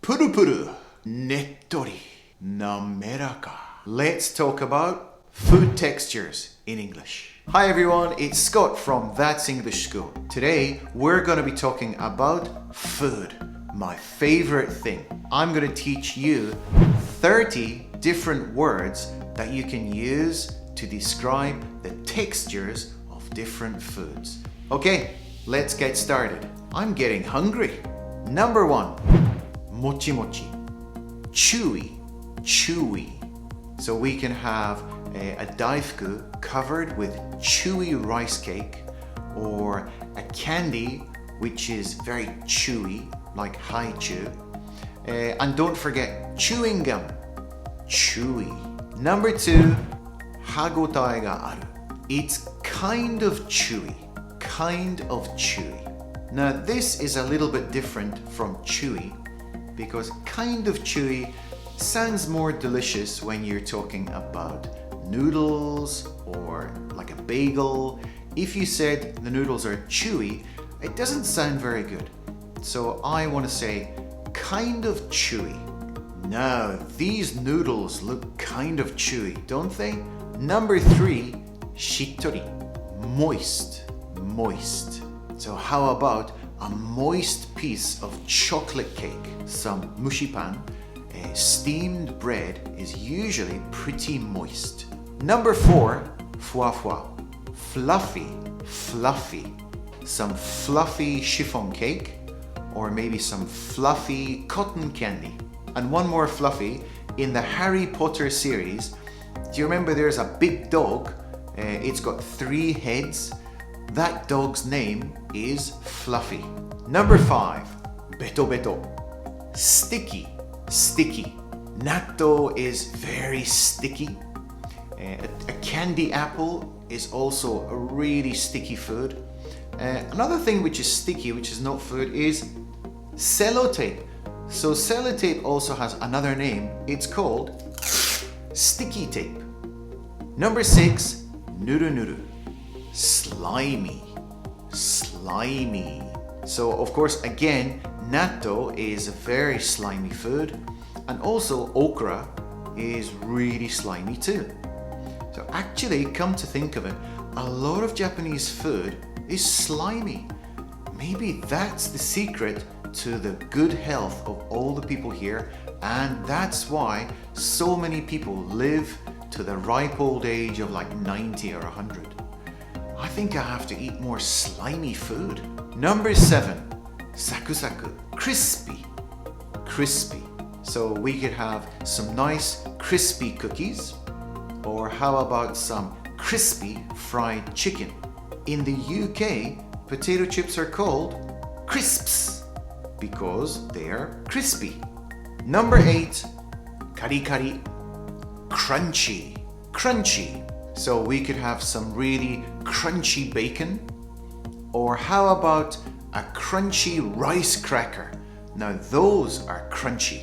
プルプル、ねっとり、滑らか. Let's talk about food textures in English. Hi everyone, it's Scott from That's English School. Today we're going to be talking about food, my favorite thing. I'm going to teach you 30 different words that you can use to describe the textures of different foods. Okay, let's get started. I'm getting hungry. Number 1, mochi mochi, chewy, chewy. So we can have a daifuku covered with chewy rice cake, or a candy which is very chewy, like haichu. And don't forget chewing gum, chewy. Number 2, hagotae ga aru. It's kind of chewy, kind of chewy. Now this is a little bit different from chewy, because kind of chewy sounds more delicious when you're talking about noodles or like a bagel. If you said the noodles are chewy, it doesn't sound very good. So I want to say kind of chewy. Now these noodles look kind of chewy, don't they? Number 3, shikiteru, moist, moist. So how about a moist piece of chocolate cake, some mushipan? Steamed bread is usually pretty moist. Number 4, fua fua, fluffy, fluffy. Some fluffy chiffon cake, or maybe some fluffy cotton candy. And one more fluffy, in the Harry Potter series, do you remember there's a big dog? It's got 3 heads. That dog's name is Fluffy. Number 5, beto beto, sticky, sticky. Natto is very sticky. A candy apple is also a really sticky food. Another thing which is sticky, which is not food, is sellotape. So sellotape also has another name. It's called sticky tape. Number 6, nuru nuru, slimy, slimy. So of course, again, natto is a very slimy food, and also okra is really slimy too. So actually, come to think of it, a lot of Japanese food is slimy. Maybe that's the secret to the good health of all the people here, and that's why so many people live to the ripe old age of like 90 or 100. I think I have to eat more slimy food. Number 7, saku saku, crispy, crispy. So we could have some nice crispy cookies, or how about some crispy fried chicken? In the UK, potato chips are called crisps because they are crispy. Number 8, kari kari, crunchy, crunchy. So we could have some really crunchy bacon, or how about a crunchy rice cracker? Now those are crunchy,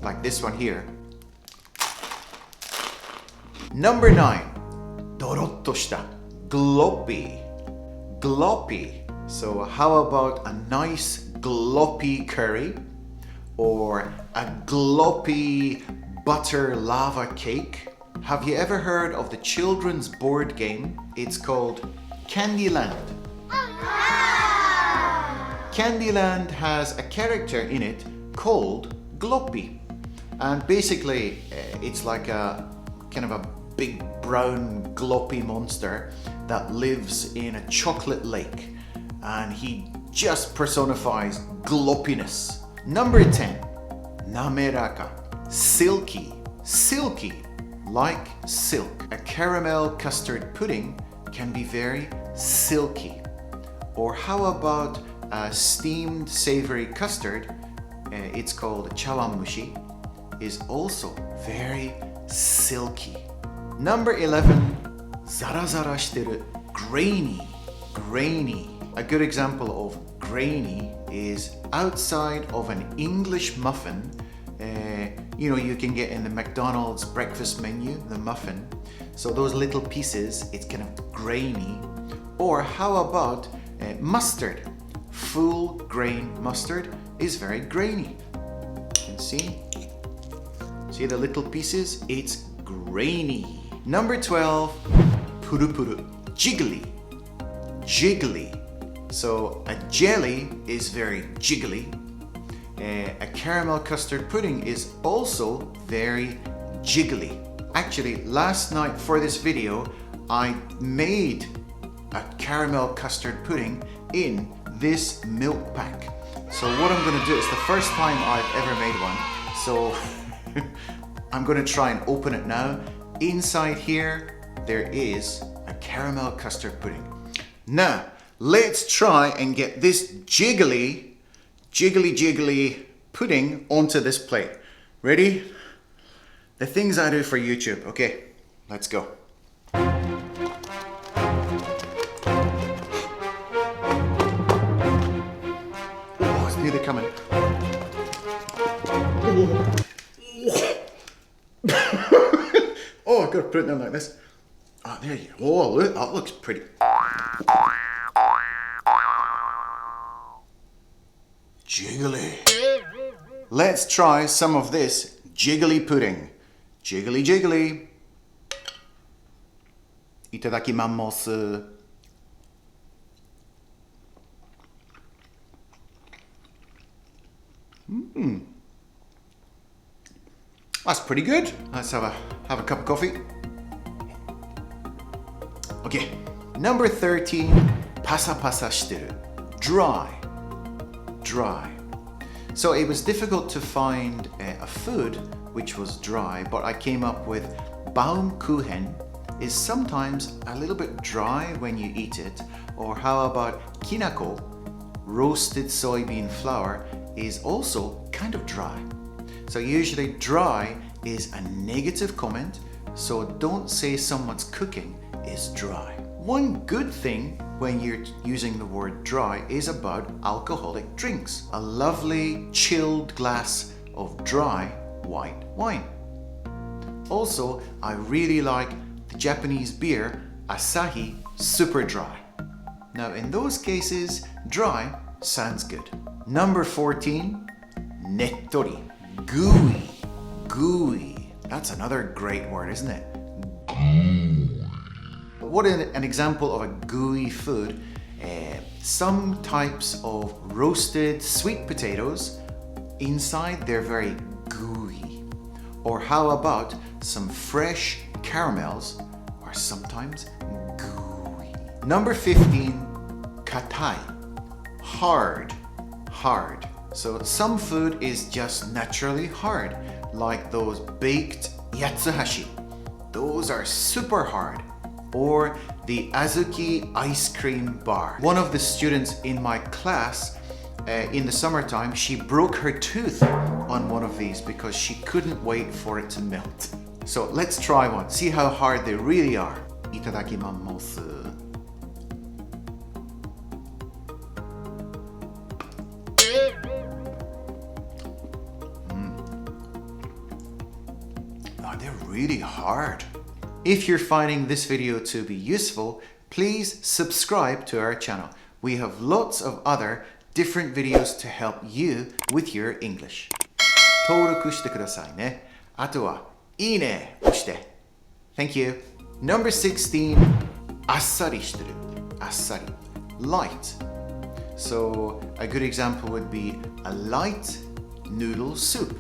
like this one here. Number 9, dorotto shita, gloppy, gloppy. So how about a nice gloppy curry, or a gloppy butter lava cake? Have you ever heard of the children's board game? It's called Candyland. Candyland has a character in it called Gloppy, and basically it's like a kind of a big brown gloppy monster that lives in a chocolate lake, and he just personifies gloppiness. Number 10, nameraka, silky, silky, like silk. A caramel custard pudding can be very silky. Or how about a steamed savory custard? It's called chawanmushi, is also very silky. Number 11, zara zara shiteru, grainy, grainy. A good example of grainy is outside of an English muffin. You can get in the McDonald's breakfast menu, the muffin. So those little pieces, it's kind of grainy. Or how about mustard? Full grain mustard is very grainy. See? See the little pieces? It's grainy. Number 12, puru puru. Jiggly. Jiggly. So a jelly is very jiggly. A caramel custard pudding is also very jiggly. Actually, last night for this video, I made a caramel custard pudding in this milk pack. So what I'm going to do, it's the first time I've ever made one. So I'm going to try and open it now. Inside here, there is a caramel custard pudding. Now, let's try and get this jiggly pudding onto this plate. Ready? The things I do for YouTube. Okay, let's go. Oh, it's nearly coming. Oh, I've got to put it down like this. Oh, there you go. Oh, look, that looks pretty. Jiggly. Let's try some of this jiggly pudding. Jiggly, jiggly. Itadakimasu. That's pretty good. Let's have a cup of coffee. Okay. Number 13, pasa pasa shiteru. Dry. So it was difficult to find a food which was dry, but I came up with Baumkuchen is sometimes a little bit dry when you eat it. Or how about kinako, roasted soybean flour, is also kind of dry. So usually dry is a negative comment, so don't say someone's cooking is dry. One good thing when you're using the word dry is about alcoholic drinks. A lovely chilled glass of dry white wine. Also, I really like the Japanese beer Asahi Super Dry. Now in those cases, dry sounds good. Number 14, nettori. Gooey. That's another great word, isn't it? What an example of a gooey food. Some types of roasted sweet potatoes, inside they're very gooey. Or how about some fresh caramels are sometimes gooey. Number 15, katai. Hard. So some food is just naturally hard, like those baked yatsuhashi. Those are super hard. Or the Azuki ice cream bar. One of the students in my class in the summertime, she broke her tooth on one of these because she couldn't wait for it to melt. So let's try one, see how hard they really are. Itadakimasu. Oh, they're really hard. If you're finding this video to be useful, please subscribe to our channel. We have lots of other different videos to help you with your English. 登録してくださいね。あとは、いいね押して。Thank you. Number 16, あっさりしてる。あっさり。Light. So, a good example would be a light noodle soup.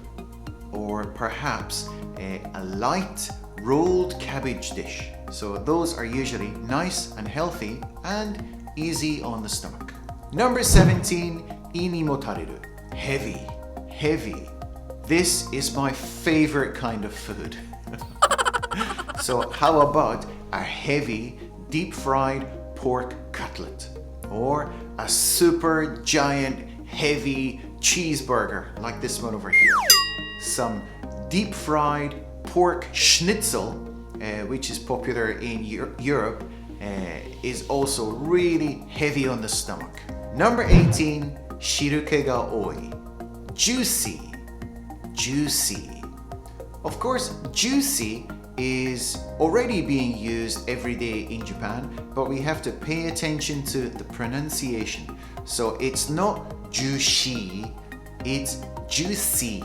Or perhaps a light rolled cabbage dish. So those are usually nice and healthy and easy on the stomach. Number 17, ini mo tareru. Heavy. This is my favorite kind of food. So how about a heavy deep fried pork cutlet? Or a super giant heavy cheeseburger like this one over here. Some deep fried pork schnitzel, which is popular in Europe, is also really heavy on the stomach. Number 18, shiruke ga oi. Juicy. Of course, juicy is already being used every day in Japan, but we have to pay attention to the pronunciation. So it's not juicy, it's juicy.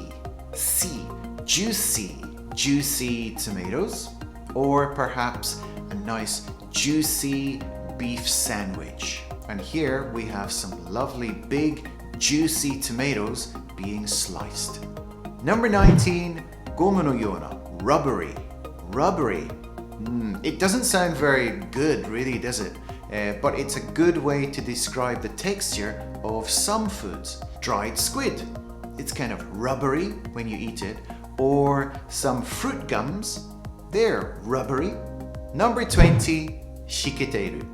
C, juicy tomatoes, or perhaps a nice juicy beef sandwich. And here we have some lovely big juicy tomatoes being sliced. Number 19, gomu no yona, rubbery. It doesn't sound very good, really, does it? But it's a good way to describe the texture of some foods. Dried squid, it's kind of rubbery when you eat it, or some fruit gums, they're rubbery. Number 20, Shikiteru,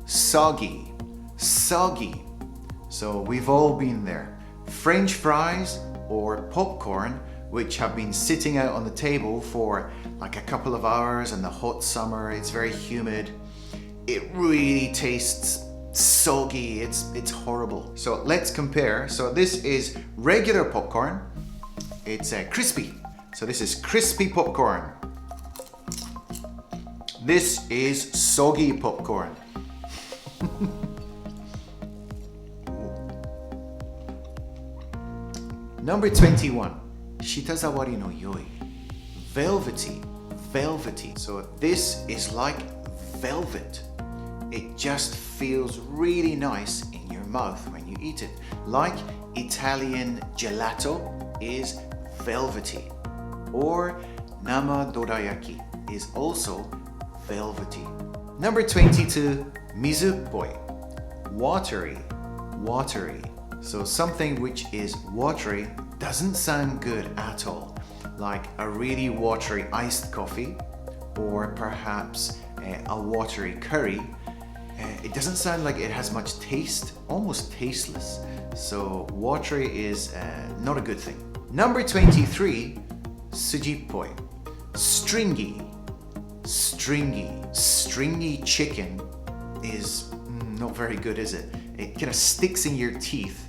soggy. So we've all been there. French fries or popcorn, which have been sitting out on the table for like a couple of hours in the hot summer, it's very humid. It really tastes soggy, it's horrible. So let's compare. So this is regular popcorn, it's crispy. So this is crispy popcorn. This is soggy popcorn. Number 21, shitazawari no yoi, velvety. So this is like velvet. It just feels really nice in your mouth when you eat it. Like Italian gelato is velvety, or nama dorayaki is also velvety. Number 22, mizuppoi, watery. So something which is watery doesn't sound good at all, like a really watery iced coffee, or perhaps a watery curry. It doesn't sound like it has much taste, almost tasteless. So watery is not a good thing. Number 23, sujippoi, stringy. Stringy chicken is not very good, is it? It kind of sticks in your teeth.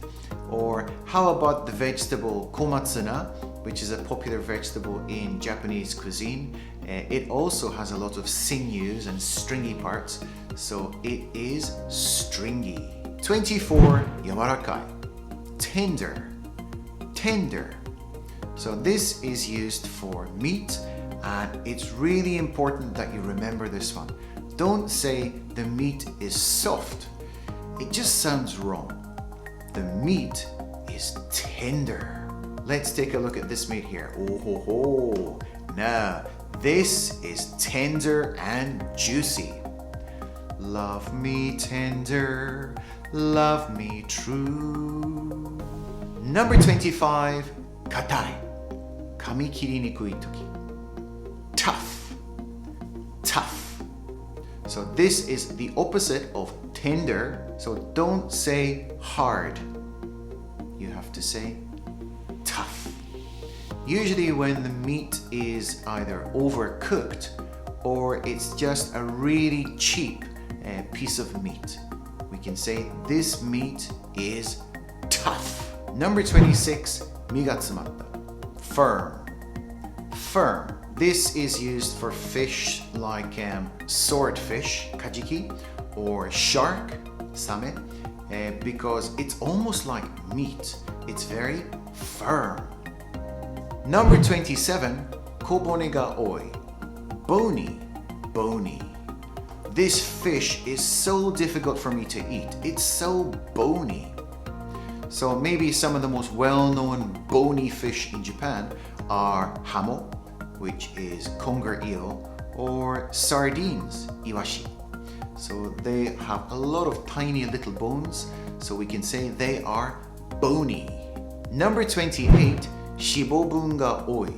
Or how about the vegetable komatsuna, which is a popular vegetable in Japanese cuisine? It also has a lot of sinews and stringy parts, so it is stringy. 24, yawarakai, tender. So this is used for meat, and it's really important that you remember this one. Don't say the meat is soft. It just sounds wrong. The meat is tender. Let's take a look at this meat here. Oh ho ho. Now, this is tender and juicy. Love me tender, love me true. Number 25, katai. Kamikiri nikui toki. Tough. So this is the opposite of tender, so don't say hard. You have to say tough. Usually when the meat is either overcooked or it's just a really cheap piece of meat, we can say this meat is tough. Number 26, migatsumatta, firm. This is used for fish like swordfish, kajiki, or shark, same, because it's almost like meat. It's very firm. Number 27, kobone ga oi, bony. This fish is so difficult for me to eat. It's so bony. So maybe some of the most well-known bony fish in Japan are hamo, which is conger eel, or sardines, iwashi. So they have a lot of tiny little bones, so we can say they are bony. Number 28, shibobun ga oi,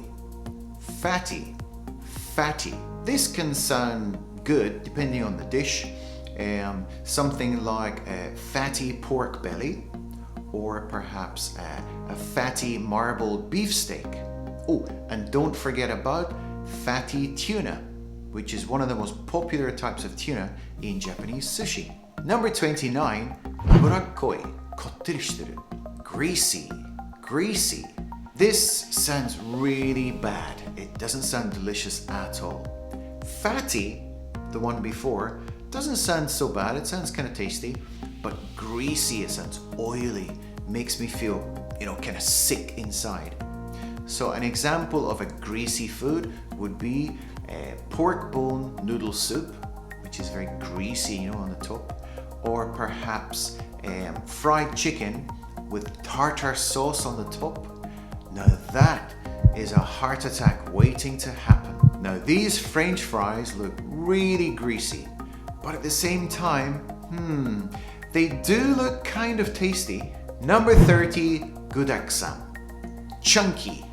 fatty. This can sound good depending on the dish. Something like a fatty pork belly, or perhaps a fatty marbled beefsteak. Oh, and don't forget about fatty tuna, which is one of the most popular types of tuna in Japanese sushi. Number 29, aburakkoi, kotteru shiteru, greasy. This sounds really bad. It doesn't sound delicious at all. Fatty, the one before, doesn't sound so bad. It sounds kind of tasty, but greasy, it sounds oily, makes me feel, kind of sick inside. So an example of a greasy food would be pork bone noodle soup, which is very greasy, on the top, or perhaps fried chicken with tartar sauce on the top. Now that is a heart attack waiting to happen. Now these French fries look really greasy, but at the same time, they do look kind of tasty. Number 30, gudaksan. Chunky.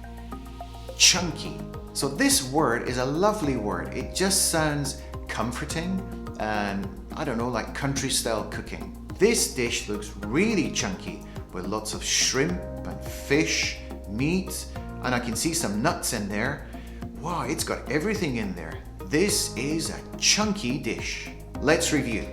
Chunky. So this word is a lovely word. It just sounds comforting and, like country-style cooking. This dish looks really chunky with lots of shrimp and fish, meat, and I can see some nuts in there. Wow, it's got everything in there. This is a chunky dish. Let's review.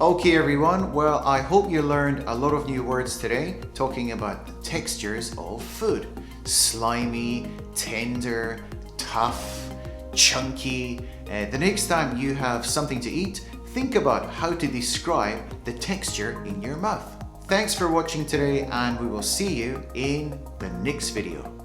Okay everyone, well I hope you learned a lot of new words today talking about the textures of food. Slimy, tender, tough, chunky. The next time you have something to eat, think about how to describe the texture in your mouth. Thanks for watching today and we will see you in the next video.